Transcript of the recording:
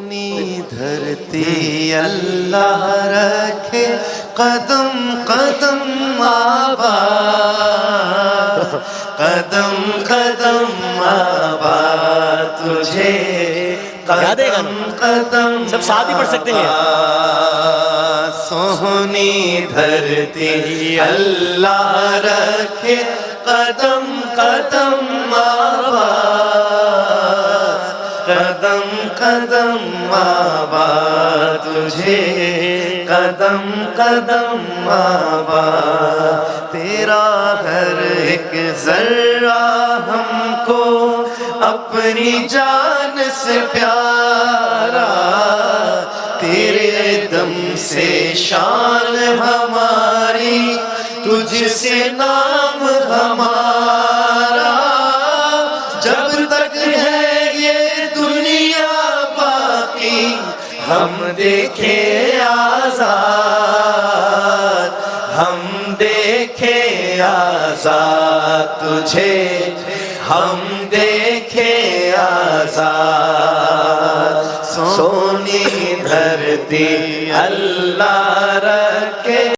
सोनी धरती अल्लाह रखे कदम कदम आबाद, कदम कदम आबाद तुझे कदम कदम सब साथ ही पढ़ सकते हैं। सोनी धरती अल्लाह रखे कदम कदम आबाद, कदम कदम आबाद तुझे कदम कदम आबाद। तेरा हर एक जर्रा हमको अपनी जान से प्यारा, तेरे दम से शान हमारी, तुझसे नाम हमारा। जब तक है ये दुनिया बाकी हम देखे आजाद, हम देखे आजाद तुझे, हम देखे आजाद। सोनी धरती अल्लाह